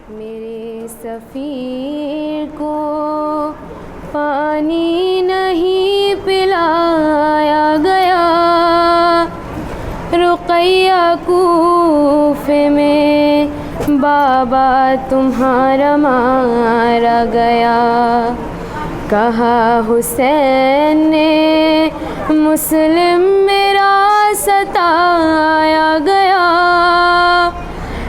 میرے سفیر کو پانی نہیں پلایا گیا، رقیہ کوفے میں بابا تمہارا مارا گیا۔ کہا حسین نے مسلم میرا ستایا گیا،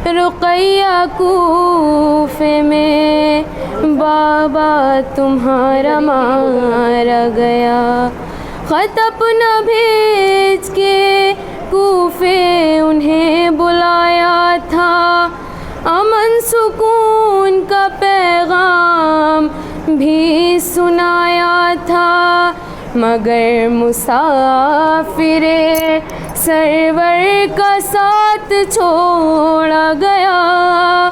رقیہ کوفے میں بابا تمہارا مارا گیا۔ خط اپنا بھیج کے کوفے انہیں بلایا تھا، امن سکون کا پیغام بھی سنایا تھا، مگر مسافر سرور کا ساتھ چھوڑا گیا،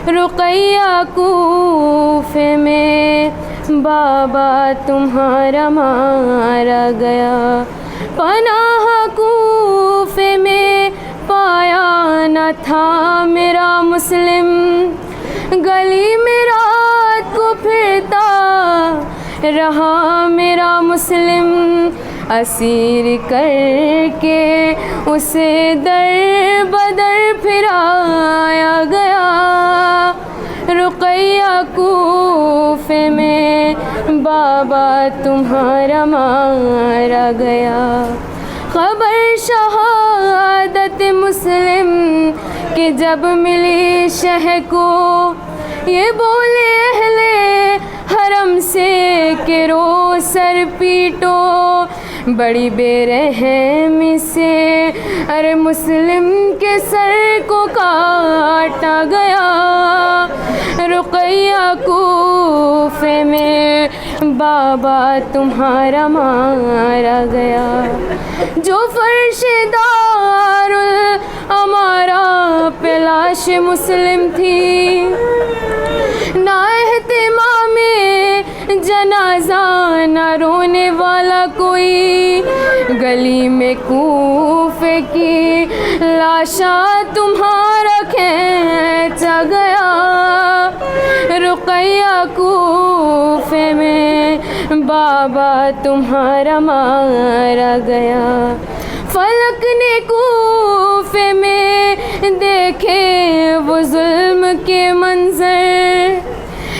رقیہ کوفے میں بابا تمہارا مارا گیا۔ پناہ کوفے میں پایا نہ تھا میرا مسلم، گلی میں رات کو پھرتا رہا میرا مسلم، اسیر کر کے اسے در بدر پھرایا گیا، رقیہ کوفے میں بابا تمہارا مارا گیا۔ خبر شہادت مسلم کہ جب ملی شہ کو، یہ بولے اہل حرم سے کہ رو سر پیٹو، بڑی بے رحمی سے ارے مسلم کے سر کو کاٹا گیا، رقیہ کوفے میں بابا تمہارا مارا گیا۔ جو فرش دار الامارہ پہ لاش مسلم تھی، نہ اہتمام جنازہ نہ رونے والا کوئی، گلی میں کوفے کی لاشاں تمہارا کھینچا گیا، رقیہ کوفے میں بابا تمہارا مارا گیا۔ فلک نے کوفے میں دیکھے وہ ظلم کے منظر،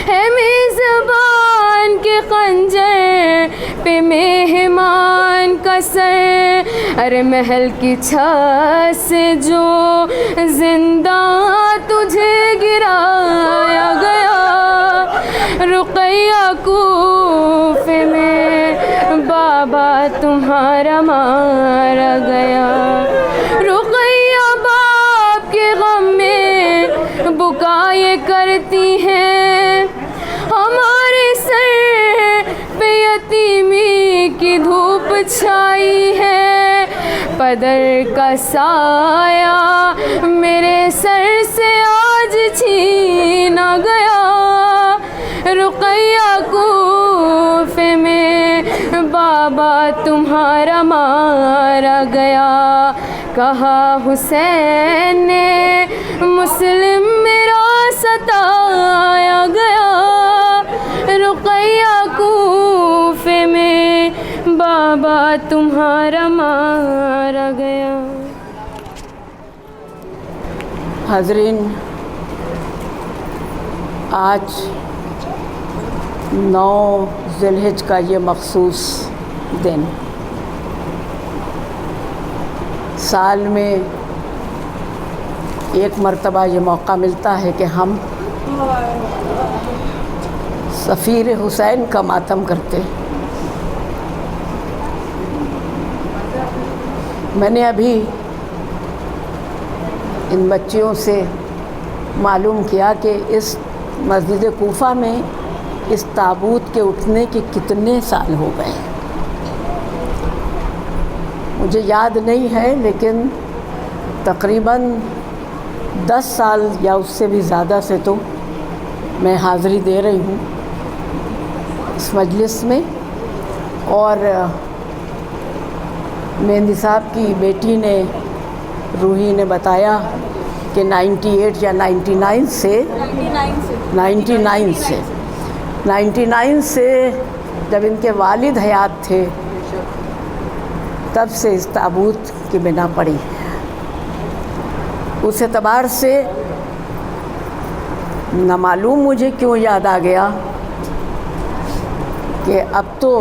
ہے میزبان کے خنجر پہ مہمان کا سر، ارے محل کی چھت سے جو زندہ تجھے گرایا گیا، رقیہ کوفے میں بابا تمہارا مارا گیا۔ رقیہ باپ کے غم میں بکائے کرتی ہیں، ہمارے سر پہ یتیمی کی دھوپ چھائی ہے، پدر کا سایہ میرے سر سے آج چھینا گیا، رقیہ کوفے میں بابا تمہارا مارا گیا۔ کہا حسین نے مسلم میرا ستایا گیا، رقیہ کوفے میں بابا تمہارا مارا گیا۔ حاضرین، آج 9 ذی الحجہ کا یہ مخصوص دن، سال میں ایک مرتبہ یہ موقع ملتا ہے کہ ہم سفیر حسین کا ماتم کرتے۔ میں نے ابھی ان بچیوں سے معلوم کیا کہ اس مسجد کوفہ میں اس تابوت کے اٹھنے کے کتنے سال ہو گئے، مجھے یاد نہیں ہے، لیکن تقریباً 10 سال یا اس سے بھی زیادہ سے تو میں حاضری دے رہی ہوں اس مجلس میں۔ اور مہندی صاحب کی بیٹی نے، روحی نے بتایا کہ 98 یا 99 سے جب ان کے والد حیات تھے تب سے اس تابوت کی بنا پڑی. اس اعتبار سے نہ معلوم مجھے کیوں یاد آ گیا کہ اب تو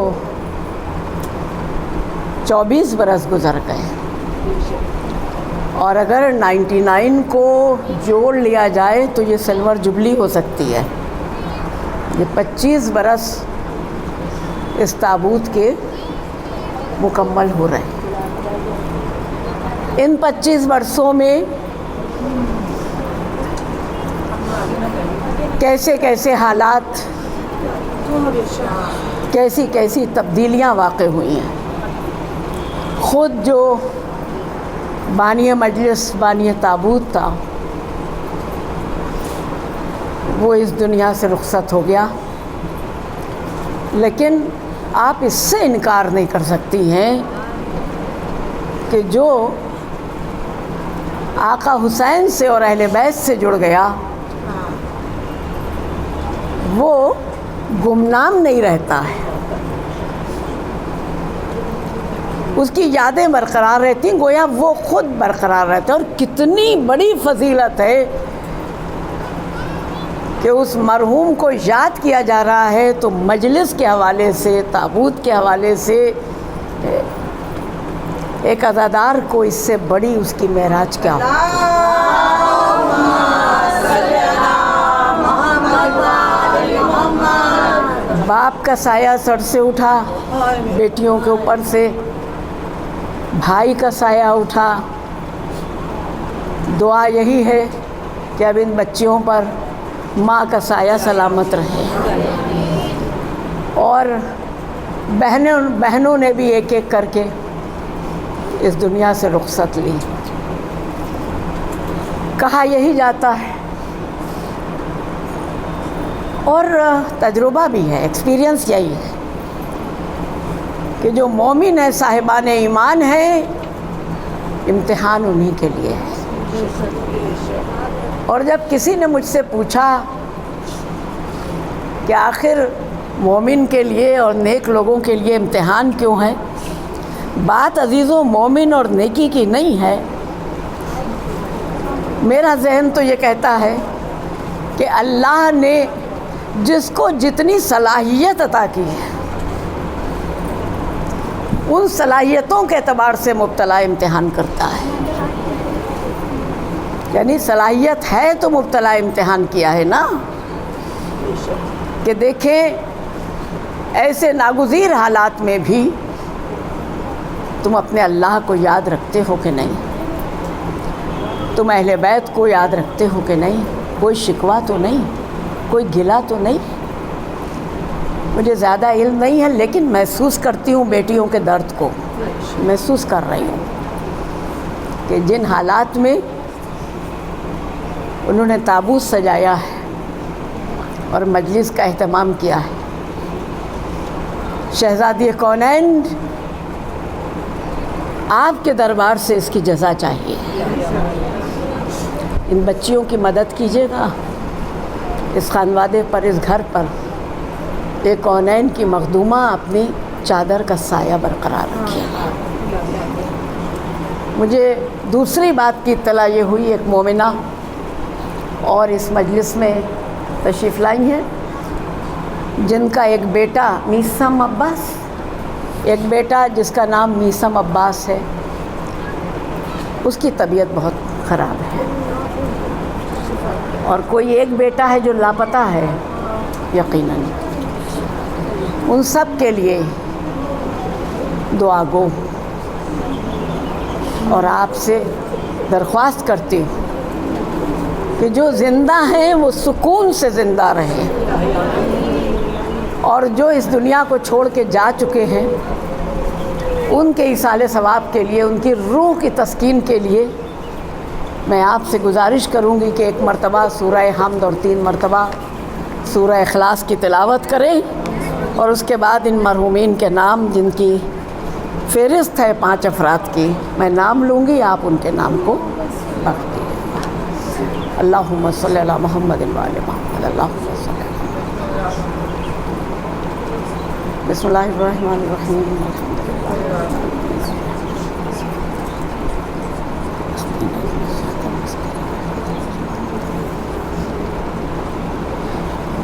24 برس گزر گئے اور اگر 99 کو جوڑ لیا جائے تو یہ سلور جبلی ہو سکتی ہے. یہ 25 برس اس تابوت کے مکمل ہو رہے ہیں. ان 25 برسوں میں کیسے کیسے حالات، کیسی کیسی تبدیلیاں واقع ہوئی ہیں. خود جو بانی مجلس، بانی تابوت تھا، وہ اس دنیا سے رخصت ہو گیا. لیکن آپ اس سے انکار نہیں کر سکتی ہیں کہ جو آقا حسین سے اور اہل بیت سے جڑ گیا وہ گمنام نہیں رہتا ہے. اس کی یادیں برقرار رہتی ہیں، گویا وہ خود برقرار رہتا ہے. اور کتنی بڑی فضیلت ہے کہ اس مرحوم کو یاد کیا جا رہا ہے تو مجلس کے حوالے سے، تابوت کے حوالے سے ایک عزادار کو اس سے بڑی اس کی معراج کیا ہو. باپ کا سایہ سر سے اٹھا بیٹیوں کے اوپر سے، بھائی کا سایہ اٹھا. دعا یہی ہے کہ اب ان بچیوں پر ماں کا سایہ سلامت رہے. اور بہنوں نے بھی ایک ایک کر کے اس دنیا سے رخصت لی. کہا یہی جاتا ہے اور تجربہ بھی ہے، ایکسپیرینس یہی ہے کہ جو مومن ہے، صاحبان ایمان ہے، امتحان انہی کے لیے ہے. اور جب کسی نے مجھ سے پوچھا کہ آخر مومن کے لیے اور نیک لوگوں کے لیے امتحان کیوں ہے، بات عزیزوں مومن اور نیکی کی نہیں ہے. میرا ذہن تو یہ کہتا ہے کہ اللہ نے جس کو جتنی صلاحیت عطا کی ہے ان صلاحیتوں کے اعتبار سے مبتلا امتحان کرتا ہے. یعنی صلاحیت ہے تو مبتلا امتحان کیا ہے نا. کہ دیکھیں ایسے ناگزیر حالات میں بھی تم اپنے اللہ کو یاد رکھتے ہو کہ نہیں، تم اہل بیت کو یاد رکھتے ہو کہ نہیں. کوئی شکوہ تو نہیں، کوئی گلہ تو نہیں. مجھے زیادہ علم نہیں ہے لیکن محسوس کرتی ہوں بیٹیوں کے درد کو، محسوس کر رہی ہوں کہ جن حالات میں انہوں نے تابوت سجایا ہے اور مجلس کا اہتمام کیا ہے. شہزادی کونین، آپ کے دربار سے اس کی جزا چاہیے. ان بچیوں کی مدد کیجیے گا، اس خانوادے پر، اس گھر پر ایک کونین کی مخدومہ اپنی چادر کا سایہ برقرار رکھیے گا. مجھے دوسری بات کی اطلاع یہ ہوئی، ایک مومنہ اور اس مجلس میں تشریف لائی ہیں جن کا ایک بیٹا میثم عباس، ایک بیٹا جس کا نام میثم عباس ہے، اس کی طبیعت بہت خراب ہے. اور کوئی ایک بیٹا ہے جو لاپتہ ہے یقیناً. ان سب کے لیے دعا گو اور آپ سے درخواست کرتی ہوں کہ جو زندہ ہیں وہ سکون سے زندہ رہیں، اور جو اس دنیا کو چھوڑ کے جا چکے ہیں ان کے ایصال ثواب کے لیے، ان کی روح کی تسکین کے لیے میں آپ سے گزارش کروں گی کہ ایک مرتبہ سورہ حمد اور 3 مرتبہ سورہ اخلاص کی تلاوت کریں. اور اس کے بعد ان مرحومین کے نام جن کی فہرست ہے 5 افراد کی، میں نام لوں گی، آپ ان کے نام کو بخش دیجیے. اللہم صلی علی محمد و آل محمد اللہم صلی علی بسم اللہ الرحمن الرحیم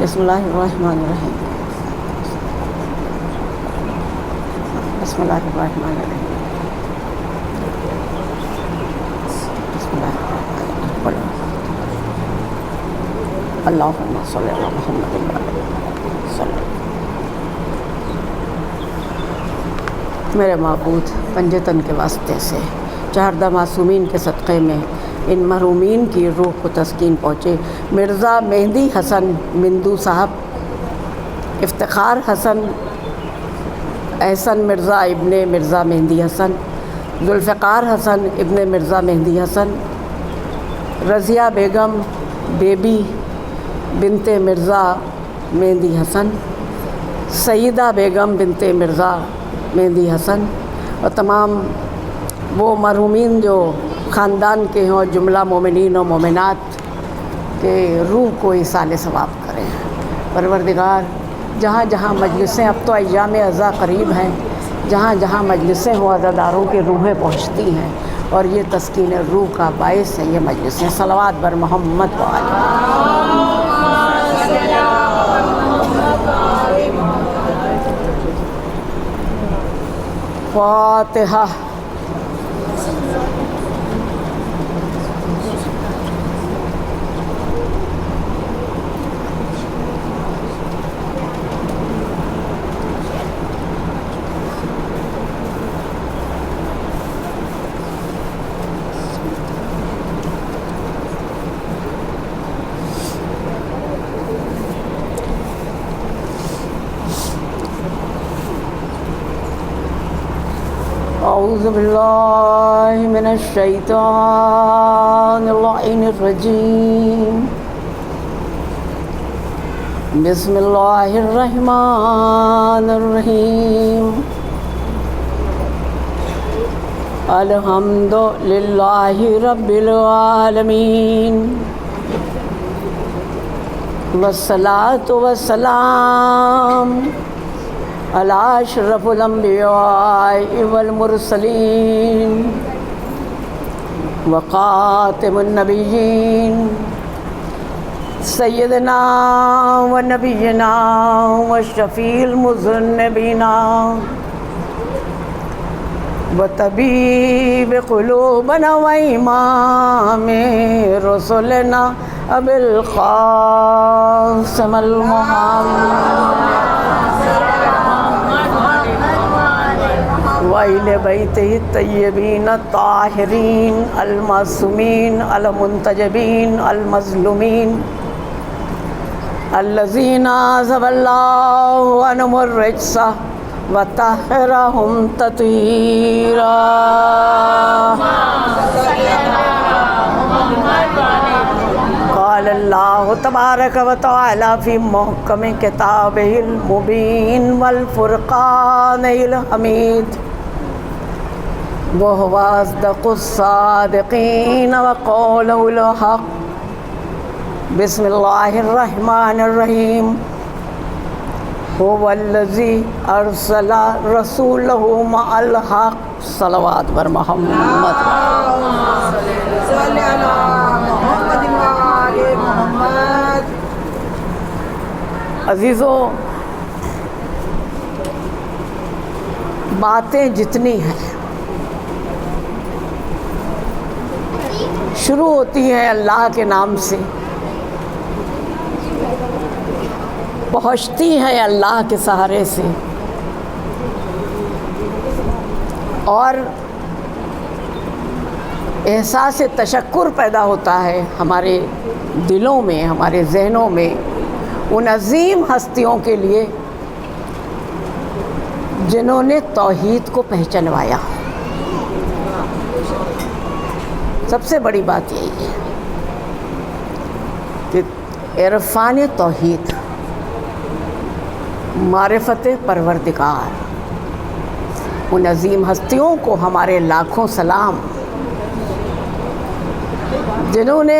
بسم اللہ الرحمن الرحیم بسم اللہ الرحمن الرحیم بسم اللہ الرحمن الرحیم اللہم صلی علی محمد و آل محمد صلی اللہ. میرے معبود پنجتن کے واسطے سے 14 معصومین کے صدقے میں ان محرومین کی روح کو تسکین پہنچے. مرزا مہدی حسن مندو صاحب، افتخار حسن احسن مرزا ابن مرزا مہدی حسن، ذوالفقار حسن ابن مرزا مہدی حسن، رضیہ بیگم بیبی بنت مرزا مہدی حسن، سیدہ بیگم بنت مرزا مہدی حسن، اور تمام وہ مرحومین جو خاندان کے ہوں، جملہ مومنین و مومنات کے روح کو ایصال ثواب کریں. پروردگار جہاں جہاں مجلسیں، اب تو ایام عزا قریب ہیں، جہاں جہاں مجلسیں ہوں عزاداروں کی روحیں پہنچتی ہیں، اور یہ تسکین روح کا باعث ہے یہ مجلسیں. صلوات بر محمد و آل فاتحہ. اعوذ باللہ من الشیطان اللعین الرجیم. بسم اللہ الرحمن الرحیم. الحمد للہ رب العالمین والصلاة والسلام علی اشرف الانبیاء والمرسلین وخاتم النبیین سیدنا و نبینا و شفیع المذنبین و طبیب قلوبنا و امام رسولنا ابی القاسم المحمد وَإِلَى بَيْتِهِ الطَّيِّبِينَ الطَّاهِرِينَ الْمَعْصُومِينَ الْمُنْتَجَبِينَ الْمَظْلُومِينَ الَّذِينَ عَذَبَ اللَّهُ عَنْهُمُ الرِّجْسَ وَطَهَّرَهُمْ تَطْهِيرًا. قال اللہ تبارک و تعالی فی محکم کتابہ المبین والفرقان الحمید وهو أصدق الصادقین وقولہ الحق. بسم اللہ الرحمن الرحیم. هو الذی ارسل رسولہ مع الحق. صلوات بر محمد. صلی علی محمد و آل محمد. عزیزو، باتیں جتنی ہیں شروع ہوتی ہیں اللہ کے نام سے، پہنچتی ہیں اللہ کے سہارے سے، اور احساس تشکر پیدا ہوتا ہے ہمارے دلوں میں، ہمارے ذہنوں میں ان عظیم ہستیوں کے لیے جنہوں نے توحید کو پہچانوایا. سب سے بڑی بات یہی ہے کہ عرفان توحید، معرفت پروردگار، ان عظیم ہستیوں کو ہمارے لاکھوں سلام جنہوں نے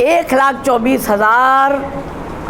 1,24,000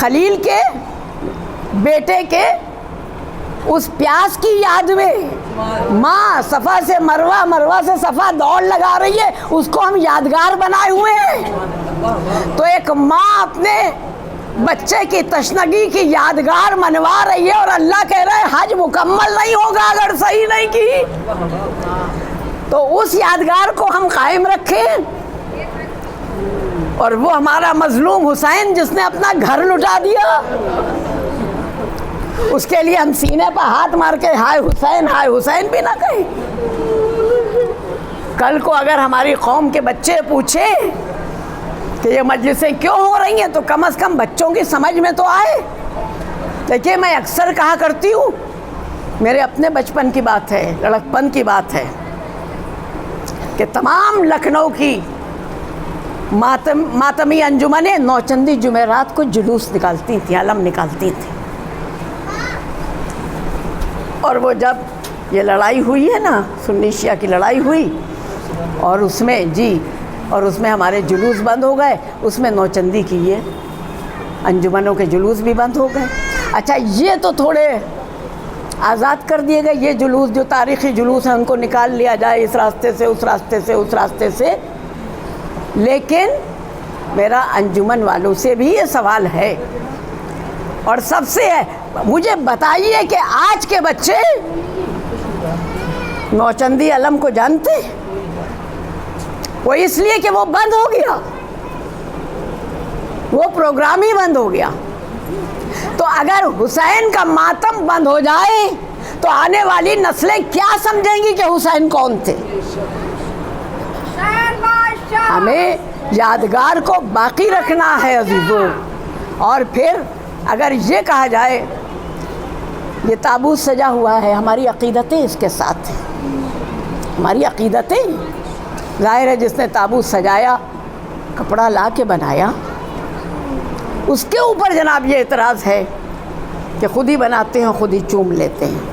خلیل کے بیٹے کے اس پیاس کی یاد میں ماں صفا سے مروہ، مروہ سے صفا دوڑ لگا رہی ہے، اس کو ہم یادگار بنائے ہوئے ہیں۔ تو ایک ماں اپنے بچے کی تشنگی کی یادگار منوا رہی ہے، اور اللہ کہہ رہا ہے حج مکمل نہیں ہوگا اگر صحیح نہیں کی۔ تو اس یادگار کو ہم قائم رکھیں، اور وہ ہمارا مظلوم حسین جس نے اپنا گھر لٹا دیا، اس کے لیے ہم سینے پر ہاتھ مار کے ہائے حسین بھی نہ کہیں۔ کل کو اگر ہماری قوم کے بچے پوچھیں کہ یہ مجلسیں کیوں ہو رہی ہیں، تو کم از کم بچوں کی سمجھ میں تو آئے۔ دیکھیے میں اکثر کہا کرتی ہوں، میرے اپنے بچپن کی بات ہے، لڑکپن کی بات ہے، کہ تمام لکھنؤ کی ماتمی انجمنیں نوچندی جمعرات کو جلوس نکالتی تھیں، علم نکالتی تھیں، اور وہ جب یہ لڑائی ہوئی ہے نا، سنی شیعہ کی لڑائی ہوئی، اور اس میں ہمارے جلوس بند ہو گئے، اس میں نوچندی کی یہ انجمنوں کے جلوس بھی بند ہو گئے۔ اچھا یہ تو تھوڑے آزاد کر دیے گئے، یہ جلوس جو تاریخی جلوس ہیں ان کو نکال لیا جائے اس راستے سے اس راستے سے اس راستے سے، لیکن میرا انجمن والوں سے بھی یہ سوال ہے، اور سب سے ہے، مجھے بتائیے کہ آج کے بچے نوچندی علم کو جانتے؟ وہ اس لیے کہ وہ بند ہو گیا، وہ پروگرام ہی بند ہو گیا۔ تو اگر حسین کا ماتم بند ہو جائے تو آنے والی نسلیں کیا سمجھیں گی کہ حسین کون تھے؟ ہمیں یادگار کو باقی رکھنا ہے عزیزوں۔ اور پھر اگر یہ کہا جائے یہ تابوت سجا ہوا ہے، ہماری عقیدتیں اس کے ساتھ ہیں، ہماری عقیدتیں، ظاہر ہے جس نے تابوت سجایا کپڑا لا کے بنایا، اس کے اوپر جناب یہ اعتراض ہے کہ خود ہی بناتے ہیں خود ہی چوم لیتے ہیں۔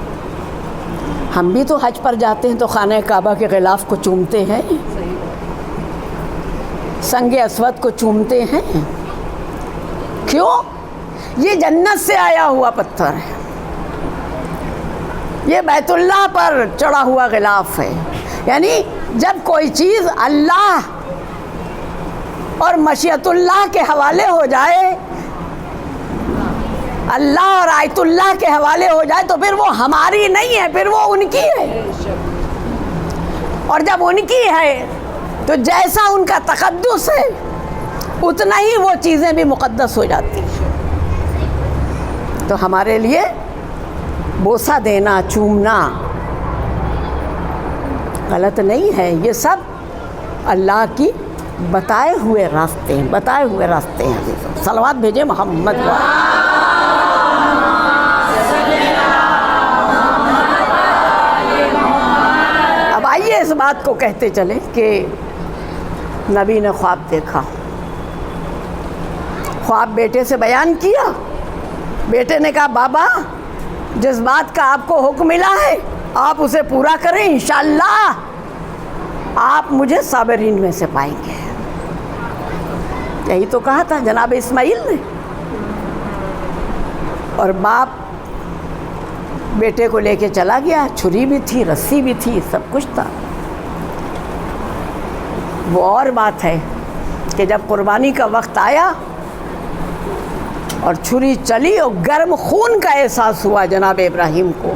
ہم بھی تو حج پر جاتے ہیں تو خانہ کعبہ کے غلاف کو چومتے ہیں، سنگ اسود کو چومتے ہیں، کیوں؟ یہ جنت سے آیا ہوا پتھر ہے، یہ بیت اللہ پر چڑھا ہوا غلاف ہے۔ یعنی جب کوئی چیز اللہ اور مشیت اللہ کے حوالے ہو جائے، اللہ اور آیت اللہ کے حوالے ہو جائے، تو پھر وہ ہماری نہیں ہے، پھر وہ ان کی ہے، اور جب ان کی ہے تو جیسا ان کا تقدس ہے اتنا ہی وہ چیزیں بھی مقدس ہو جاتی ہیں۔ تو ہمارے لیے بوسہ دینا، چومنا غلط نہیں ہے، یہ سب اللہ کی بتائے ہوئے راستے ہیں، بتائے ہوئے راستے ہیں۔ صلوات بھیجیں محمد کو۔ اب آئیے اس بات کو کہتے چلیں کہ نبی نے خواب دیکھا، خواب بیٹے سے بیان کیا، بیٹے نے کہا بابا جس بات کا آپ کو حکم ملا ہے آپ اسے پورا کریں، انشاءاللہ آپ مجھے صابرین میں سے پائیں گے۔ یہی تو کہا تھا جناب اسماعیل نے، اور باپ بیٹے کو لے کے چلا گیا، چھری بھی تھی، رسی بھی تھی، سب کچھ تھا۔ وہ اور بات ہے کہ جب قربانی کا وقت آیا اور چھری چلی اور گرم خون کا احساس ہوا جناب ابراہیم کو،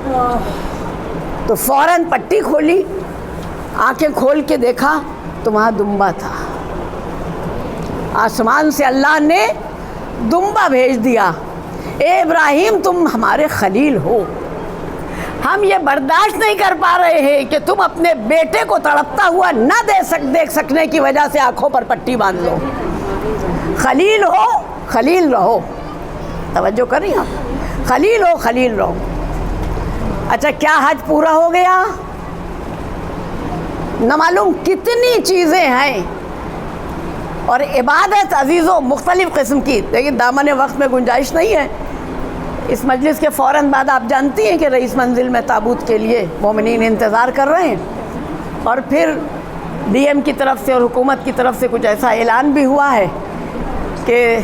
تو فوراً پٹی کھولی، آنکھیں کھول کے دیکھا تو وہاں دمبا تھا۔ آسمان سے اللہ نے دمبا بھیج دیا، اے ابراہیم تم ہمارے خلیل ہو، ہم یہ برداشت نہیں کر پا رہے ہیں کہ تم اپنے بیٹے کو تڑپتا ہوا نہ دیکھ سکنے کی وجہ سے آنکھوں پر پٹی باندھ لو۔ خلیل ہو، خلیل رہو، توجہ کریں آپ، خلیل ہو، خلیل رہو۔ اچھا کیا حج پورا ہو گیا؟ نہ معلوم کتنی چیزیں ہیں، اور عبادت عزیزوں مختلف قسم کی، لیکن دامن وقت میں گنجائش نہیں ہے۔ اس مجلس کے فوراً بعد آپ جانتی ہیں کہ رئیس منزل میں تابوت کے لیے مومنین انتظار کر رہے ہیں، اور پھر DM کی طرف سے اور حکومت کی طرف سے کچھ ایسا اعلان بھی ہوا ہے کہ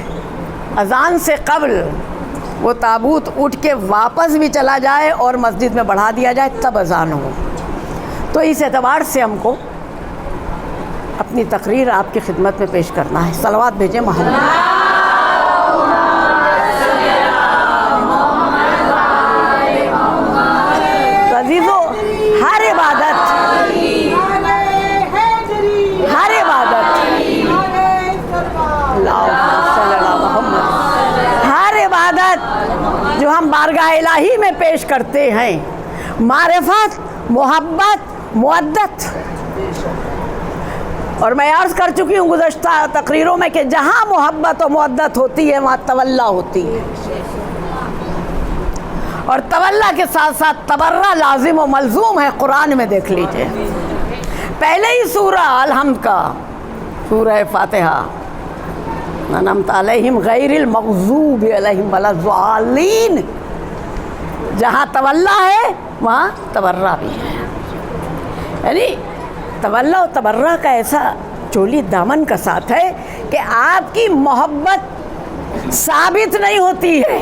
اذان سے قبل وہ تابوت اٹھ کے واپس بھی چلا جائے اور مسجد میں بڑھا دیا جائے تب اذان ہو. تو اس اعتبار سے ہم کو اپنی تقریر آپ کی خدمت میں پیش کرنا ہے. صلوات بھیجیں محمد. عزیزو، ہر عبادت جو ہم بارگاہ الہی میں پیش کرتے ہیں، معرفت، محبت، مودت. اور میں عرض کر چکی ہوں گزشتہ تقریروں میں کہ جہاں محبت و مودت ہوتی ہے وہاں تولا ہوتی ہے، اور تولا کے ساتھ ساتھ تبرہ لازم و ملزوم ہے. قرآن میں دیکھ لیجئے، پہلے ہی سورہ الحمد کا، سورہ فاتحہ، انعمت علیہم غیر المغضوب علیہم ولا الضالین، جہاں تولا ہے وہاں تبرہ بھی ہے. یعنی تولا و تبرہ کا ایسا چولی دامن کا ساتھ ہے کہ آپ کی محبت ثابت نہیں ہوتی ہے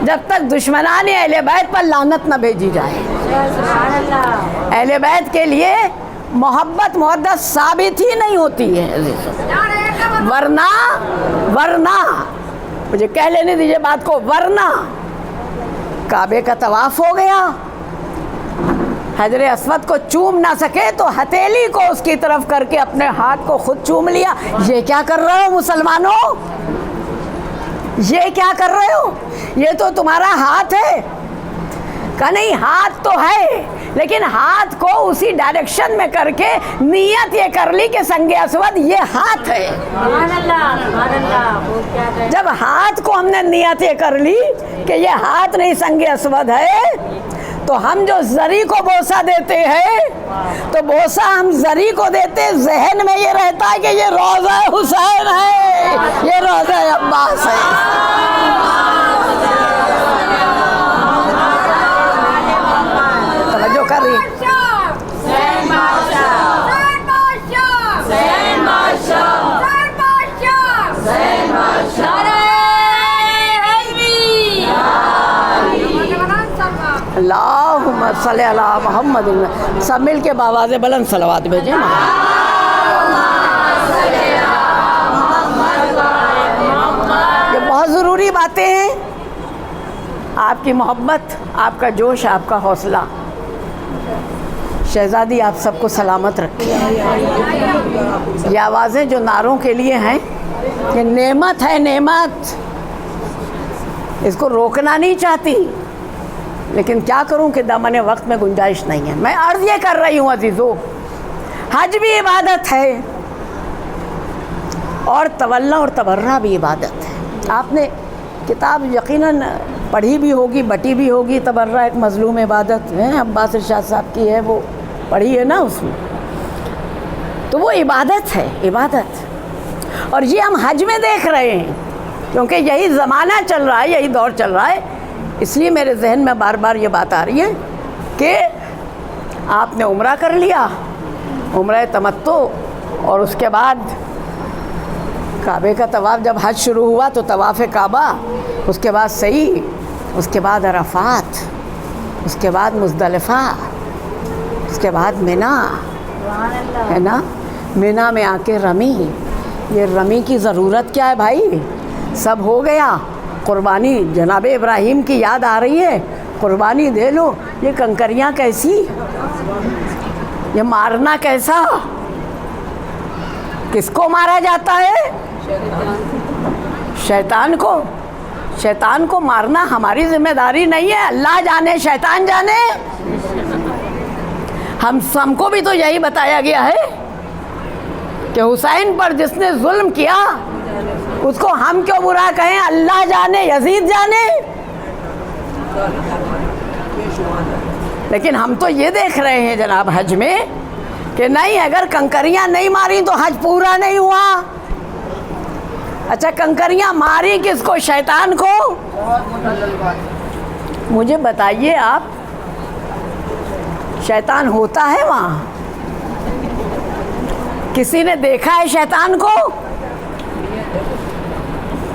جب تک دشمنان اہل بیت پر لعنت نہ بھیجی جائے. اہل بیت کے لیے محبت مودت ثابت ہی نہیں ہوتی ہے. ورنہ مجھے کہہ لینے دیجئے بات کو، ورنہ کعبے کا طواف ہو گیا، حجر اسود کو چوم نہ سکے تو ہتھیلی کو اس کی طرف کر کے اپنے ہاتھ کو خود چوم لیا. یہ کیا کر رہے ہو مسلمانوں؟ یہ کیا کر رہے ہو؟ یہ تو تمہارا ہاتھ ہے. کہ نہیں، ہاتھ تو ہے، لیکن ہاتھ کو اسی ڈائریکشن میں کر کے نیت یہ کر لی کہ سنگ اسود یہ ہاتھ ہے. جب ہاتھ کو ہم نے نیت یہ کر لی کہ یہ ہاتھ نہیں سنگ اسود ہے، تو ہم جو زری کو بوسہ دیتے ہیں تو بوسہ ہم زری کو دیتے، ذہن میں یہ رہتا ہے کہ یہ روضہ حسین ہے، یہ روضہ عباس ہے. توجہ کر رہی اللہم صلی علی محمد. سب مل کے باواز بلند صلوات بھیجیں. یہ بہت ضروری باتیں ہیں. آپ کی محبت، آپ کا جوش، آپ کا حوصلہ. شہزادی آپ سب کو سلامت رکھے. یہ آوازیں جو نعروں کے لیے ہیں، یہ نعمت ہے، نعمت. اس کو روکنا نہیں چاہتی، لیکن کیا کروں کہ دامن وقت میں گنجائش نہیں ہے. میں عرض یہ کر رہی ہوں عزیزو، حج بھی عبادت ہے اور تولا اور تبرہ بھی عبادت ہے. آپ نے کتاب یقیناً پڑھی بھی ہوگی، بٹی بھی ہوگی. تبرہ ایک مظلوم عبادت ہے، عباس ارشاد صاحب کی ہے، وہ پڑھی ہے نا اس میں. تو وہ عبادت ہے، عبادت. اور یہ ہم حج میں دیکھ رہے ہیں کیونکہ یہی زمانہ چل رہا ہے، یہی دور چل رہا ہے. اس لیے میرے ذہن میں بار بار یہ بات آ رہی ہے کہ آپ نے عمرہ کر لیا، عمرہ تمتع، اور اس کے بعد کعبے کا طواف. جب حج شروع ہوا تو طواف کعبہ، اس کے بعد سعی، اس کے بعد عرفات، اس کے بعد مزدلفہ، اس کے بعد منا، ہے نا. منا میں آ کے رمی. یہ رمی کی ضرورت کیا ہے بھائی؟ سب ہو گیا. قربانی جناب ابراہیم کی یاد آ رہی ہے، قربانی دے لو. یہ کنکریاں کیسی، یہ مارنا کیسا، کس کو مارا جاتا ہے؟ شیطان کو. شیطان کو مارنا ہماری ذمہ داری نہیں ہے. اللہ جانے، شیطان جانے. ہم کو بھی تو یہی بتایا گیا ہے کہ حسین پر جس نے ظلم کیا اس کو ہم کیوں برا کہیں؟ اللہ جانے، یزید جانے. لیکن ہم تو یہ دیکھ رہے ہیں جناب حج میں کہ نہیں، اگر کنکریاں نہیں ماری تو حج پورا نہیں ہوا. اچھا، کنکریاں ماری کس کو؟ شیطان کو. مجھے بتائیے آپ، شیطان ہوتا ہے وہاں؟ کسی نے دیکھا ہے شیطان کو؟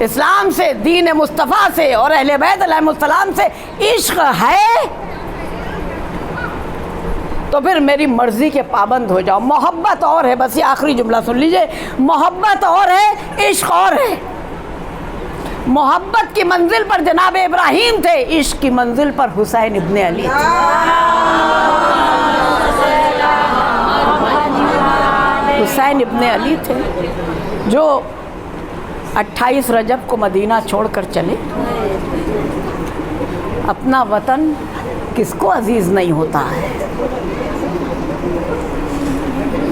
اسلام سے, دین مصطفیٰ سے اور اہل بیت علیہ السلام سے عشق ہے تو پھر میری مرضی کے پابند ہو جاؤ. محبت اور ہے, بس یہ آخری جملہ سن لیجئے, محبت اور ہے, عشق اور ہے. محبت کی منزل پر جناب ابراہیم تھے, عشق کی منزل پر حسین ابن علی تھے. حسین ابن علی تھے جو 28 رجب کو مدینہ چھوڑ کر چلے. اپنا وطن کس کو عزیز نہیں ہوتا ہے,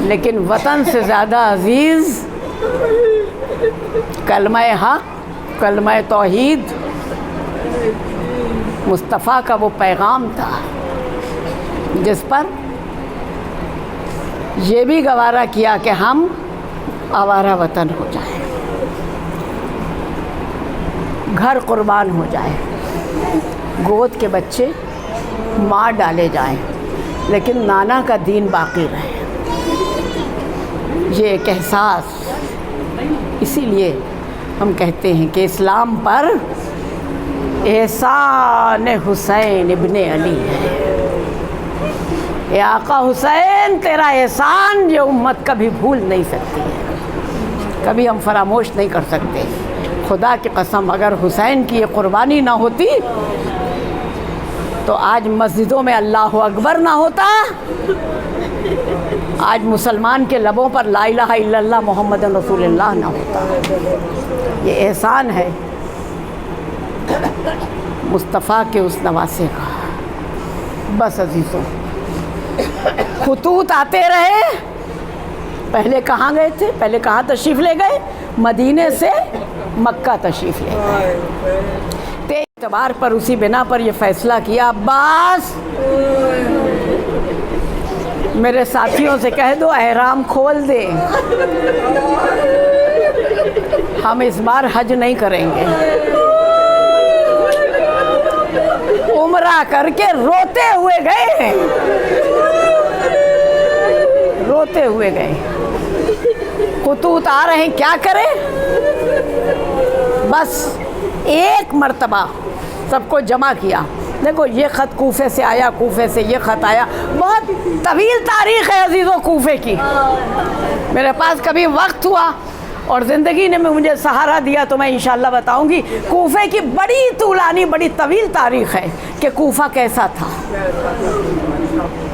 لیکن وطن سے زیادہ عزیز کلمہ حق, کلمہ توحید, مصطفیٰ کا وہ پیغام تھا جس پر یہ بھی گوارا کیا کہ ہم آوارہ وطن ہو جائیں, گھر قربان ہو جائے, گود کے بچے مار ڈالے جائیں, لیکن نانا کا دین باقی رہے. یہ ایک احساس, اسی لیے ہم کہتے ہیں کہ اسلام پر احسان حسین ابن علی ہے. اے آقا حسین, تیرا احسان یہ امت کبھی بھول نہیں سکتی ہے, کبھی ہم فراموش نہیں کر سکتے. خدا کی قسم اگر حسین کی یہ قربانی نہ ہوتی تو آج مسجدوں میں اللہ اکبر نہ ہوتا, آج مسلمان کے لبوں پر لا الہ الا اللہ محمد رسول اللہ نہ ہوتا. یہ احسان ہے مصطفیٰ کے اس نواسے کا. بس عزیزوں, خطوط آتے رہے. پہلے کہاں گئے تھے, پہلے کہاں تشریف لے گئے, مدینے سے مکہ تشریف لے گئے. اعتبار پر اسی بنا پر یہ فیصلہ کیا, عباس میرے ساتھیوں سے کہہ دو احرام کھول دے, ہم اس بار حج نہیں کریں گے. عمرہ کر کے روتے ہوئے گئے, روتے ہوئے گئے. خطوط آ رہے ہیں, کیا کریں. بس ایک مرتبہ سب کو جمع کیا. دیکھو یہ خط کوفے سے آیا, کوفے سے یہ خط آیا. بہت طویل تاریخ ہے عزیزوں کوفے کی. میرے پاس کبھی وقت ہوا اور زندگی نے مجھے سہارا دیا تو میں انشاءاللہ بتاؤں گی. کوفے کی بڑی طولانی, بڑی طویل تاریخ ہے کہ کوفہ کیسا تھا.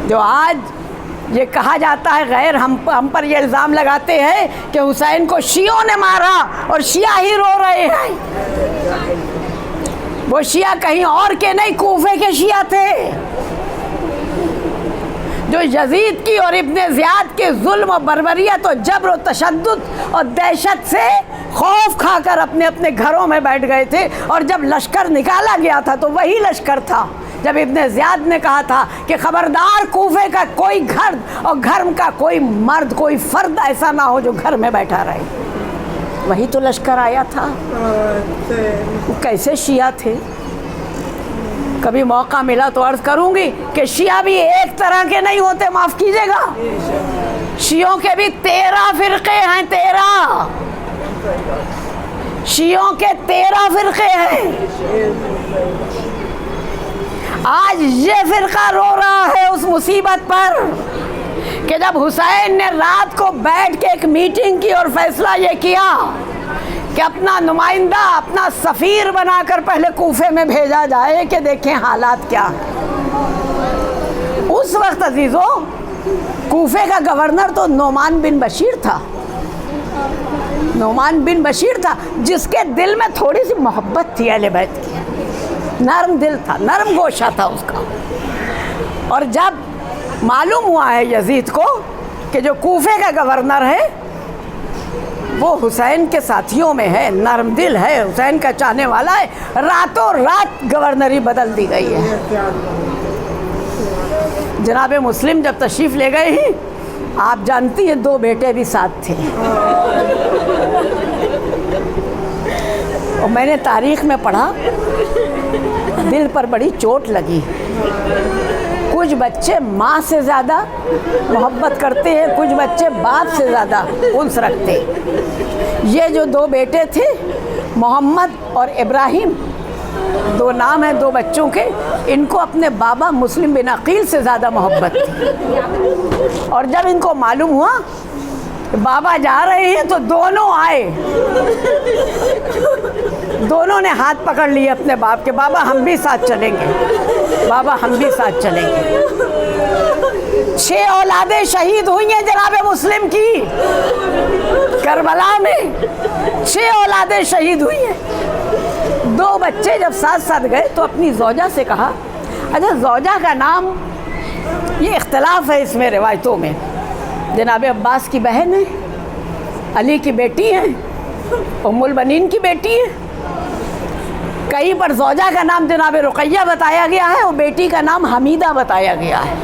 جو آج یہ کہا جاتا ہے, غیر ہم پر یہ الزام لگاتے ہیں کہ حسین کو شیعوں نے مارا اور شیعہ ہی رو رہے ہیں. وہ شیعہ کہیں اور کے نہیں, کوفے کے شیعہ تھے جو یزید کی اور ابن زیاد کے ظلم و بربریت و جبر و تشدد اور دہشت سے خوف کھا کر اپنے اپنے گھروں میں بیٹھ گئے تھے. اور جب لشکر نکالا گیا تھا تو وہی لشکر تھا جب ابن زیاد نے کہا تھا کہ خبردار کوفے کا کوئی گھر اور گھر کا کوئی مرد, کوئی فرد ایسا نہ ہو جو گھر میں بیٹھا رہے. وہی تو لشکر آیا تھا. وہ کیسے شیعہ تھے. کبھی موقع ملا تو عرض کروں گی کہ شیعہ بھی ایک طرح کے نہیں ہوتے, معاف کیجیے گا. شیعوں کے بھی 13 فرقے ہیں, 13 شیعوں کے 13 فرقے ہیں. آج یہ فرقہ رو رہا ہے اس مصیبت پر کہ جب حسین نے رات کو بیٹھ کے ایک میٹنگ کی اور فیصلہ یہ کیا کہ اپنا نمائندہ, اپنا سفیر بنا کر پہلے کوفے میں بھیجا جائے کہ دیکھیں حالات کیا ہیں. اس وقت عزیزوں کوفے کا گورنر تو نعمان بن بشیر تھا. نعمان بن بشیر تھا جس کے دل میں تھوڑی سی محبت تھی اہل بیت کی, نرم دل تھا, نرم گوشہ تھا اس کا. اور جب معلوم ہوا ہے یزید کو کہ جو کوفے کا گورنر ہے وہ حسین کے ساتھیوں میں ہے, نرم دل ہے, حسین کا چاہنے والا ہے, راتوں رات گورنری بدل دی گئی ہے. جناب مسلم جب تشریف لے گئے ہیں, آپ جانتی ہیں 2 بیٹے بھی ساتھ تھے. اور میں نے تاریخ میں پڑھا, دل پر بڑی چوٹ لگی. کچھ بچے ماں سے زیادہ محبت کرتے ہیں, کچھ بچے باپ سے زیادہ انس رکھتے. یہ جو 2 بیٹے تھے محمد اور ابراہیم 2 نام ہیں 2 بچوں کے، ان کو اپنے بابا مسلم بن عقیل سے زیادہ محبت تھی، اور جب ان کو معلوم ہوا کہ بابا جا رہے ہیں تو دونوں آئے، دونوں نے ہاتھ پکڑ لیے اپنے باپ کے، بابا ہم بھی ساتھ چلیں گے، بابا ہم بھی ساتھ چلیں گے۔ 6 اولادیں شہید ہوئی ہیں جناب مسلم کی کربلا میں، 6 اولادیں شہید ہوئی ہیں۔ 2 بچے جب ساتھ گئے تو اپنی زوجہ سے کہا، اچھا زوجہ کا نام، یہ اختلاف ہے اس میں روایتوں میں، جناب عباس کی بہن ہے، علی کی بیٹی ہے، ام البنین کی بیٹی ہے، کہیں پر زوجہ کا نام جناب رقیہ بتایا گیا ہے اور بیٹی کا نام حمیدہ بتایا گیا ہے۔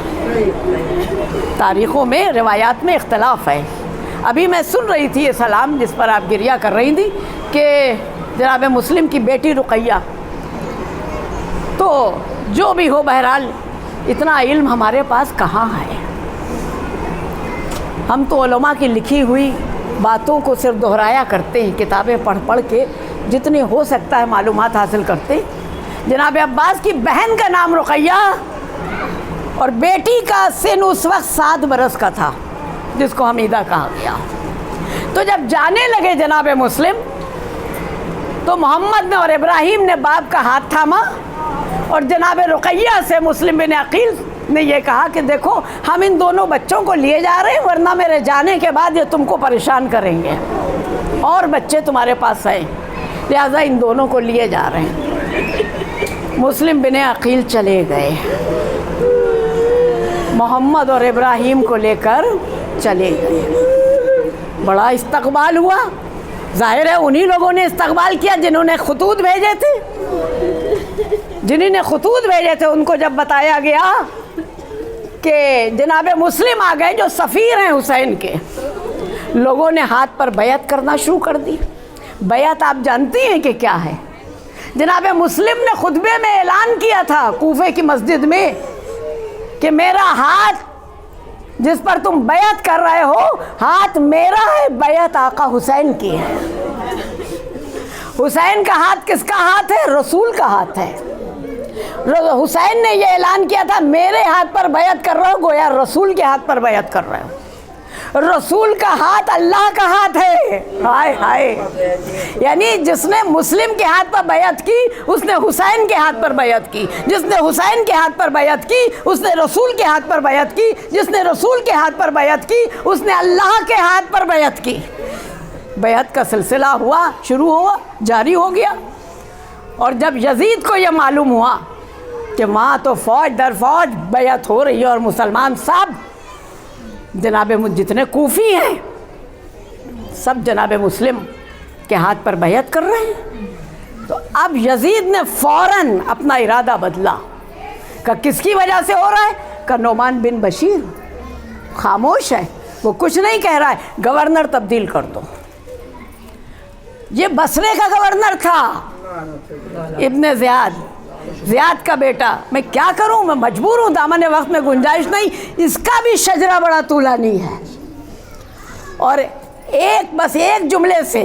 تاریخوں میں روایات میں اختلاف ہے۔ ابھی میں سن رہی تھی یہ سلام جس پر آپ گریہ کر رہی تھی کہ جناب مسلم کی بیٹی رقیہ، تو جو بھی ہو بہرحال اتنا علم ہمارے پاس کہاں ہے، ہم تو علماء کی لکھی ہوئی باتوں کو صرف دہرایا کرتے ہیں، کتابیں پڑھ کے جتنی ہو سکتا ہے معلومات حاصل کرتے ہیں۔ جناب عباس کی بہن کا نام رقیہ اور بیٹی کا سن اس وقت 7 برس کا تھا، جس کو حمیدہ کہا گیا۔ تو جب جانے لگے جناب مسلم تو محمد نے اور ابراہیم نے باپ کا ہاتھ تھاما اور جناب رقیہ سے مسلم بن عقیل نے یہ کہا کہ دیکھو ہم ان دونوں بچوں کو لیے جا رہے ہیں، ورنہ میرے جانے کے بعد یہ تم کو پریشان کریں گے، اور بچے تمہارے پاس ہیں، لہذا ان دونوں کو لیے جا رہے ہیں۔ مسلم بن عقیل چلے گئے، محمد اور ابراہیم کو لے کر چلے گئے، بڑا استقبال ہوا، ظاہر ہے انہی لوگوں نے استقبال کیا جنہوں نے خطوط بھیجے تھے، ان کو جب بتایا گیا کہ جناب مسلم آ گئے جو سفیر ہیں حسین کے، لوگوں نے ہاتھ پر بیعت کرنا شروع کر دی۔ بیعت آپ جانتی ہیں کہ کیا ہے؟ جناب مسلم نے خطبے میں اعلان کیا تھا کوفے کی مسجد میں کہ میرا ہاتھ جس پر تم بیعت کر رہے ہو ہاتھ میرا ہے، بیعت آقا حسین کی ہے۔ حسین کا ہاتھ کس کا ہاتھ ہے؟ رسول کا ہاتھ ہے۔ حسین نے یہ اعلان کیا تھا میرے ہاتھ پر بیعت کر رہے ہو، گویا رسول کے ہاتھ پر بیعت کر رہے ہو۔ رسول کا ہاتھ اللہ کا ہاتھ ہے، ہائے ہائے، یعنی جس نے مسلم کے ہاتھ پر بیعت کی اس نے حسین کے ہاتھ پر بیعت کی، جس نے حسین کے ہاتھ پر بیعت کی اس نے رسول کے ہاتھ پر بیعت کی، جس نے رسول کے ہاتھ پر بیعت کی اس نے اللہ کے ہاتھ پر بیعت کی۔ بیعت کا سلسلہ ہوا، شروع ہوا، جاری ہو گیا، اور جب یزید کو یہ معلوم ہوا کہ وہاں تو فوج در فوج بیعت ہو رہی ہے اور مسلمان سب جناب جتنے کوفی ہیں سب جناب مسلم کے ہاتھ پر بیعت کر رہے ہیں، تو اب یزید نے فوراً اپنا ارادہ بدلا کہ کس کی وجہ سے ہو رہا ہے؟ کہ نعمان بن بشیر خاموش ہے، وہ کچھ نہیں کہہ رہا ہے، گورنر تبدیل کر دو۔ یہ بصرے کا گورنر تھا ابن زیاد کا بیٹا، میں کیا کروں، میں مجبور ہوں، دامن وقت میں گنجائش نہیں، اس کا بھی شجرہ بڑا طولانی ہے، اور بس ایک جملے سے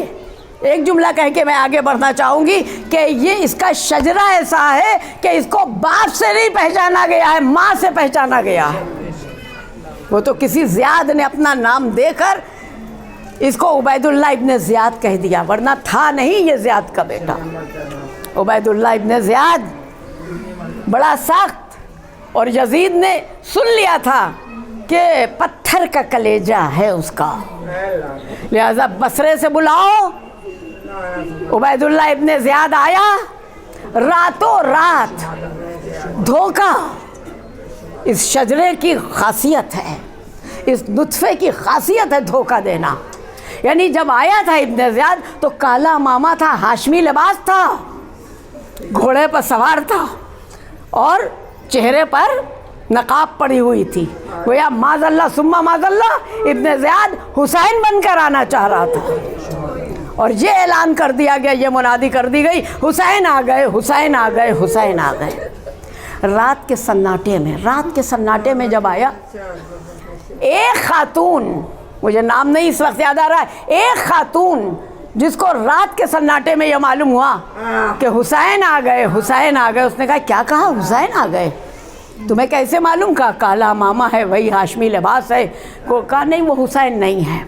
ایک جملہ کہہ کے میں آگے بڑھنا چاہوں گی کہ یہ اس کا شجرہ ایسا ہے کہ اس کو باپ سے نہیں پہچانا گیا ہے، ماں سے پہچانا گیا ہے۔ وہ تو کسی زیاد نے اپنا نام دے کر اس کو عبید اللہ ابن زیاد کہہ دیا، ورنہ تھا نہیں یہ زیاد کا بیٹا۔ عبید اللہ ابن زیاد بڑا سخت، اور یزید نے سن لیا تھا کہ پتھر کا کلیجہ ہے اس کا، لہذا بصرے سے بلاؤ۔ عبید اللہ ابن زیاد آیا، راتوں رات دھوکہ، اس شجرے کی خاصیت ہے، اس نطفے کی خاصیت ہے دھوکہ دینا۔ یعنی جب آیا تھا ابن زیاد تو کالا ماما تھا، ہاشمی لباس تھا، گھوڑے پر سوار تھا، اور چہرے پر نقاب پڑی ہوئی تھی، گویا معاذ اللہ ثم معاذ اللہ ابن زیاد حسین بن کر آنا چاہ رہا تھا، اور یہ اعلان کر دیا گیا، یہ منادی کر دی گئی، حسین آ گئے، حسین آ گئے، حسین آ گئے۔ رات کے سناٹے میں جب آیا، ایک خاتون، مجھے نام نہیں اس وقت یاد آ رہا ہے، ایک خاتون جس کو رات کے سناٹے میں یہ معلوم ہوا کہ حسین آ گئے، حسین آ گئے، اس نے کہا کیا کہا حسین آ گئے؟ تمہیں کیسے معلوم؟ کہا کالا ماما ہے، وہی ہاشمی لباس ہے۔ کو کہا نہیں وہ حسین نہیں ہے۔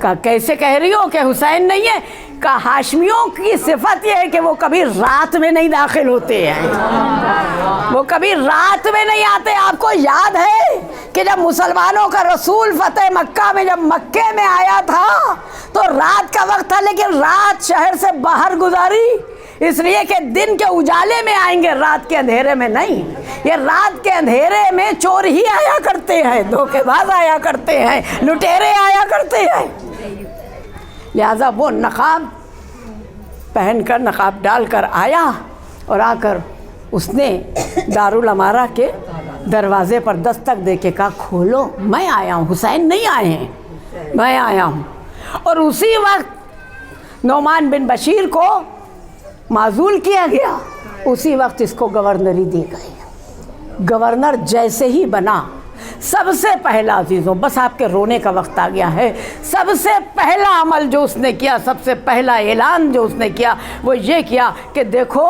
کہا کیسے کہہ رہی ہو کہ حسین نہیں ہے؟ کہا ہاشمیوں کی صفت یہ ہے کہ وہ کبھی رات میں نہیں داخل ہوتے ہیں، وہ کبھی رات میں نہیں آتے۔ آپ کو یاد ہے کہ جب مسلمانوں کا رسول فتح مکہ میں جب مکے میں آیا تھا تو رات کا وقت تھا، لیکن رات شہر سے باہر گزاری اس لیے کہ دن کے اجالے میں آئیں گے، رات کے اندھیرے میں نہیں۔ یہ رات کے اندھیرے میں چور ہی آیا کرتے ہیں، دھوکے باز آیا کرتے ہیں، لٹیرے آیا کرتے ہیں۔ لہذا وہ نقاب پہن کر، نقاب ڈال کر آیا، اور آ کر اس نے دارالامارہ کے دروازے پر دستک دے کے کہا کھولو، میں آیا ہوں، حسین نہیں آئے ہیں، میں آیا ہوں۔ اور اسی وقت نعمان بن بشیر کو معزول کیا گیا، اسی وقت اس کو گورنری دی گئی۔ گورنر جیسے ہی بنا، سب سے پہلا عزیزوں، بس آپ کے رونے کا وقت آ گیا ہے، سب سے پہلا عمل جو اس نے کیا، سب سے پہلا اعلان جو اس نے کیا وہ یہ کیا کہ دیکھو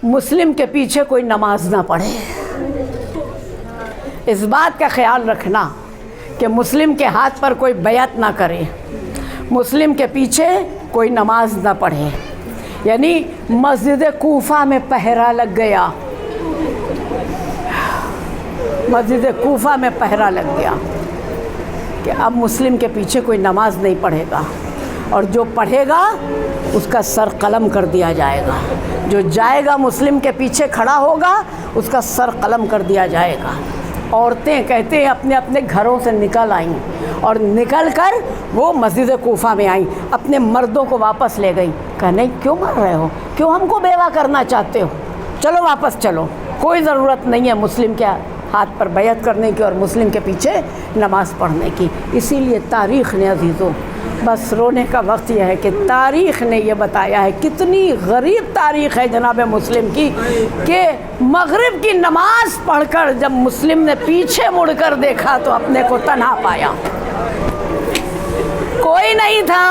مسلم کے پیچھے کوئی نماز نہ پڑھے۔ اس بات کا خیال رکھنا کہ مسلم کے ہاتھ پر کوئی بیعت نہ کرے، مسلم کے پیچھے کوئی نماز نہ پڑھے۔ یعنی مسجد کوفہ میں پہرا لگ گیا، مسجد کوفہ میں پہرا لگ گیا کہ اب مسلم کے پیچھے کوئی نماز نہیں پڑھے گا، اور جو پڑھے گا اس کا سر قلم کر دیا جائے گا، جو جائے گا مسلم کے پیچھے کھڑا ہوگا اس کا سر قلم کر دیا جائے گا۔ عورتیں کہتے ہیں اپنے اپنے گھروں سے نکل آئیں، اور نکل کر وہ مسجد کوفہ میں آئیں، اپنے مردوں کو واپس لے گئیں۔ کہا نہیں کیوں مر رہے ہو، کیوں ہم کو بیوہ کرنا چاہتے ہو، چلو واپس چلو، کوئی ضرورت نہیں ہے مسلم کے ہاتھ پر بیعت کرنے کی اور مسلم کے پیچھے نماز پڑھنے کی۔ اسی لیے تاریخ نے عزیزوں، بس رونے کا وقت یہ ہے کہ تاریخ نے یہ بتایا ہے، کتنی غریب تاریخ ہے جناب مسلم کی، کہ مغرب کی نماز پڑھ کر جب مسلم نے پیچھے مڑ کر دیکھا تو اپنے کو تنہا پایا، کوئی نہیں تھا،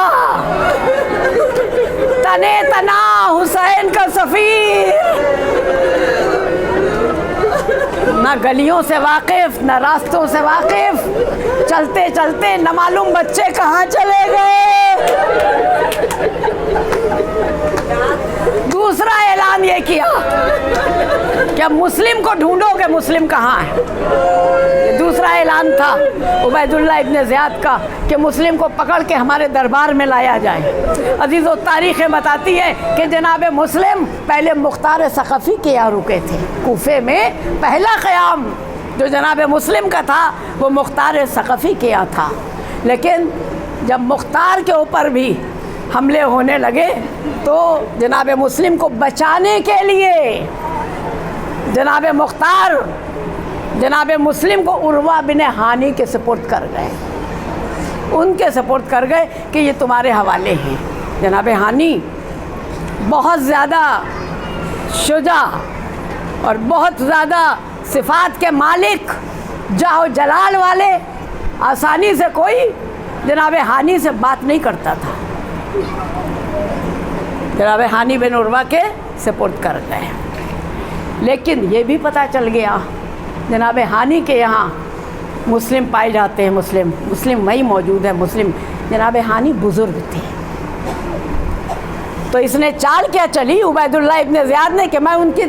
تنے تنا حسین کا سفیر، نہ گلیوں سے واقف، نہ راستوں سے واقف، چلتے چلتے نہ معلوم بچے کہاں چلے گئے۔ دوسرا اعلان یہ کیا کہ اب مسلم کو ڈھونڈو کہ مسلم کہاں ہے۔ یہ دوسرا اعلان تھا عبید اللہ ابن زیاد کا کہ مسلم کو پکڑ کے ہمارے دربار میں لایا جائے۔ عزیزو تاریخیں بتاتی ہے کہ جناب مسلم پہلے مختار ثقفی کے یہاں رکے تھے، کوفے میں پہلا قیام جو جناب مسلم کا تھا وہ مختار ثقفی کے یہاں تھا، لیکن جب مختار کے اوپر بھی حملے ہونے لگے تو جناب مسلم کو بچانے کے لیے جناب مختار جناب مسلم کو عروہ بن ہانی کے سپرد کر گئے، ان کے سپرد کر گئے کہ یہ تمہارے حوالے ہیں۔ جناب ہانی بہت زیادہ شجاع اور بہت زیادہ صفات کے مالک، جاہ و جلال والے، آسانی سے کوئی جناب ہانی سے بات نہیں کرتا تھا، جناب ہانی بن عروہ کے سپرد کر گئے۔ لیکن یہ بھی پتہ چل گیا جناب ہانی کے یہاں مسلم پائے جاتے ہیں، مسلم وہیں موجود ہے، مسلم جناب ہانی بزرگ تھے، تو اس نے چال کیا چلی عبید اللہ ابن زیاد نے کہ میں ان کی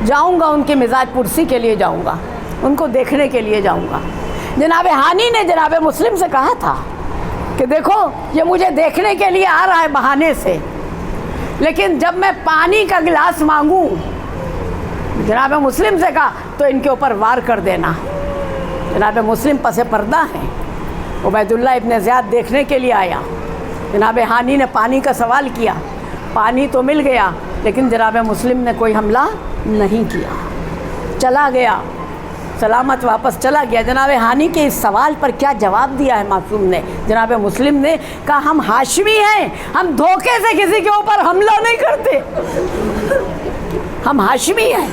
جاؤں گا، ان کی مزاج پرسی کے لیے جاؤں گا، ان کو دیکھنے کے لیے جاؤں گا۔ جناب ہانی نے جناب مسلم سے کہا تھا کہ دیکھو یہ مجھے دیکھنے کے لیے آ رہا ہے بہانے سے، لیکن جب میں پانی کا گلاس مانگوں، جناب مسلم سے کہا تو ان کے اوپر وار کر دینا۔ جناب مسلم پس پردہ ہیں، عبید اللہ ابن زیاد دیکھنے کے لیے آیا، جناب ہانی نے پانی کا سوال کیا، پانی تو مل گیا لیکن جناب مسلم نے کوئی حملہ نہیں کیا، چلا گیا، سلامت واپس چلا گیا۔ جناب ہانی کے اس سوال پر کیا جواب دیا ہے معصوم نے؟ جناب مسلم نے کہا ہم ہاشمی ہیں، ہم دھوکے سے کسی کے اوپر حملہ نہیں کرتے، ہم ہاشمی ہیں،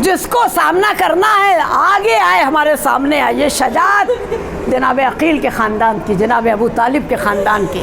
جس کو سامنا کرنا ہے آگے آئے، ہمارے سامنے آئے۔ یہ شجاعت جناب عقیل کے خاندان کی، جناب ابو طالب کے خاندان کی،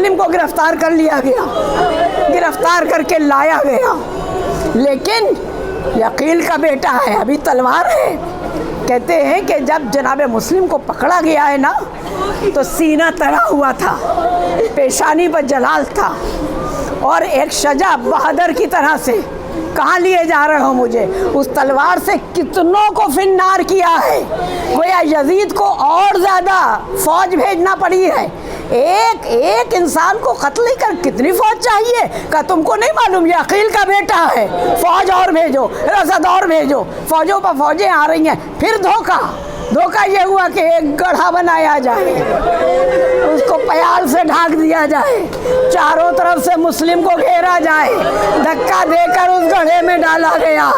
مسلم کو گرفتار کر لیا گیا، گرفتار کر کے لایا گیا، لیکن یہ عقیل کا بیٹا ہے، ابھی تلوار ہے۔ کہتے ہیں کہ جب جناب مسلم کو پکڑا گیا ہے نا تو سینہ ترا ہوا تھا، پیشانی پر جلال تھا، اور ایک شجاع بہادر کی طرح سے کہاں لیے جا رہے ہو مجھے، اس تلوار سے کتنوں کو فنار کیا ہے۔ گویا یزید کو اور زیادہ فوج بھیجنا پڑی ہے، ایک انسان کو قتل کر کتنی فوج چاہیے؟ کہ تم کو نہیں معلوم یہ عقیل کا بیٹا ہے، فوج اور بھیجو، رسد اور بھیجو، فوجوں پر فوجیں آ رہی ہیں۔ پھر دھوکہ یہ ہوا کہ ایک گڑھا بنایا جائے، اس کو پیال سے ڈھانک دیا جائے، چاروں طرف سے مسلم کو گھیرا جائے، دھکا دے کر اس گڑھے میں ڈالا گیا۔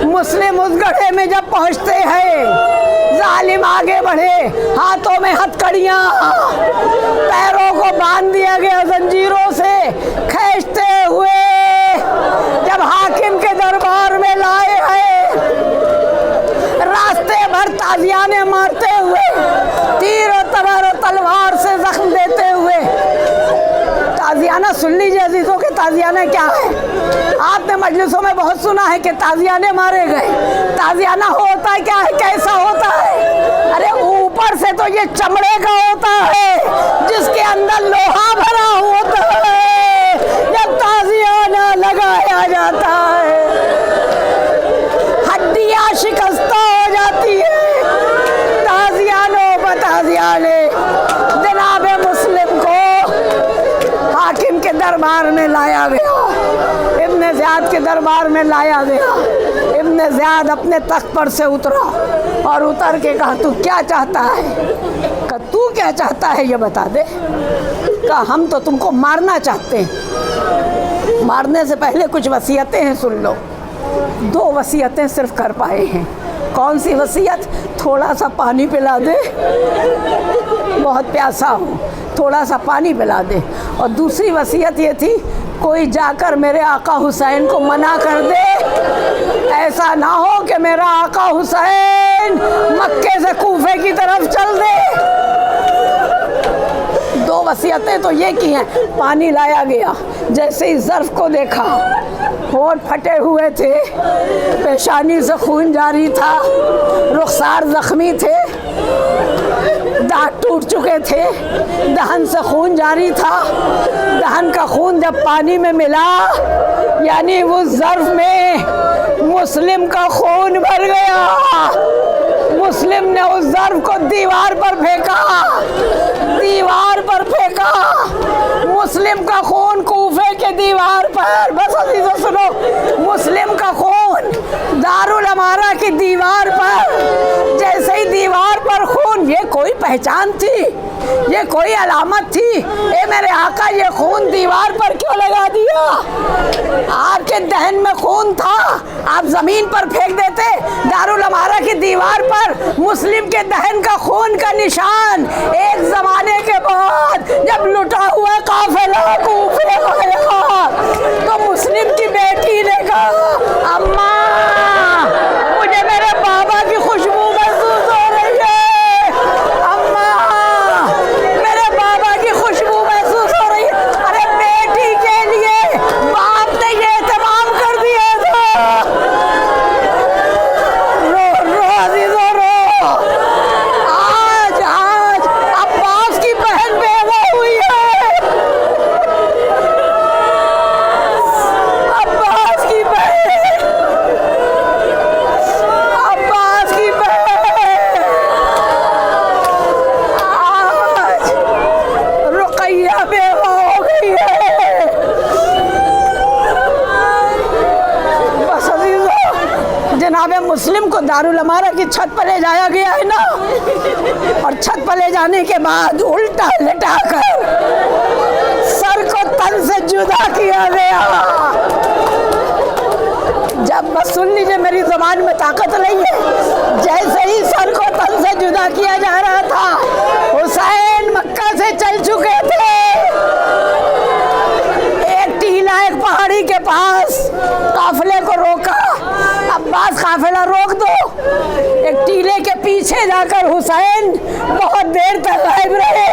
مسلم اس گڑھے میں جب پہنچتے ہیں، ظالم آگے بڑھے، ہاتھوں میں ہتھکڑیاں، پیروں کو باندھ دیا گیا زنجیروں سے، کھینچتے ہوئے جب حاکم کے دربار میں لائے ہیں، راستے بھر تازیانے مارتے ہوئے، تیر و تبر و تلوار سے زخم دیتے ہوئے۔ تازیانہ سن لیجیے عزیزوں کے تازیانہ کیا ہے۔ آپ نے مجلسوں میں بہت سنا ہے کہ تازیانے مارے گئے، تازیانہ ہوتا کیا ہے، کیسا ہوتا ہے؟ ارے اوپر سے تو یہ چمڑے کا ہوتا ہے جس کے اندر لوہا بھرا ہوتا ہے، جب تازیانہ لگایا جاتا ہے ہڈیاں شکستہ ہو جاتی ہے۔ تازیانوں پر تازیانے جناب مسلم کو حاکم کے دربار میں لایا گیا، ابن زیاد کے دربار میں لایا گیا۔ ابن زیاد اپنے تخت پر سے اترا اور اتر کے کہا تو کیا چاہتا ہے؟ کہ تو کیا چاہتا ہے یہ بتا دے۔ کہا ہم تو تم کو مارنا چاہتے ہیں، مارنے سے پہلے کچھ وصیتیں ہیں سن لو۔ 2 وصیتیں صرف کر پائے ہیں۔ کون سی وصیت؟ تھوڑا سا پانی پلا دے، بہت پیاسا ہوں، تھوڑا سا پانی پلا دے۔ اور دوسری وصیت یہ تھی کوئی جا کر میرے آقا حسین کو منع کر دے، ایسا نہ ہو کہ میرا آقا حسین مکے سے کوفے کی طرف چل دے۔ 2 وصیتیں تو یہ کی ہیں۔ پانی لایا گیا، جیسے ہی ظرف کو دیکھا ہونٹ پھٹے ہوئے تھے، پیشانی سے خون جاری تھا، رخسار زخمی تھے، دانت ٹوٹ چکے تھے، دہن سے خون جاری تھا۔ دہن کا خون جب پانی میں ملا یعنی اس ظرف میں مسلم کا خون بھر گیا۔ مسلم نے اس ظرف کو دیوار پر پھینکا، دیوار پر پھینکا، مسلم کا خون کوفے کے دیوار پر۔ بس عزیزو سنو، مسلم کا خون دارالامارہ کی دیوار پر، جیسے ہی دیوار پر خون، یہ کوئی پہچان تھی، یہ کوئی علامت تھی؟ اے میرے آقا یہ خون دیوار پر کیوں لگا دیا؟ آپ کے دہن میں خون تھا، آپ زمین پر پھینک دیتے۔ دارالامارہ کی دیوار پر مسلم کے دہن کا خون کا نشان ایک زمانے کے بعد جب لٹا ہوا قافلہ کوفے آیا تو مسلم کی بیٹی نے کہا اماں مجھے میرے بابا کی خوشبو محسوس ہو رہی ہے، اماں میرے بابا کی خوشبو محسوس ہو رہی ہے۔ ارے بیٹی کے لیے باپ نے یہ اہتمام کر دیا تھا۔ رو عزیزو رو، آج عباس کی بہن بیوہ ہوئی ہے، عباس کی بہن، عباس کی بہن، آج رقیہ بیوہ ہو گئی ہے۔ بس عزیزو، جناب مسلم کو دارالامارہ کی چھت پر لے جایا گیا ہے نا، اور چھت پر لے جانے کے بعد الٹا لٹا کر سر کو تن سے جدا کیا گیا۔ جب بس سن لیجیے، میری زبان میں طاقت نہیں ہے، جیسے ہی سر کو تن سے جدا کیا جا رہا تھا، حسین مکہ سے چل چکے تھے۔ ایک ٹیلا ایک پہاڑی کے پاس قافلے کو روکا، عباس قافلہ روک دو۔ ایک ٹیلے کے پیچھے جا کر حسین بہت دیر تک غائب رہے۔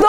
2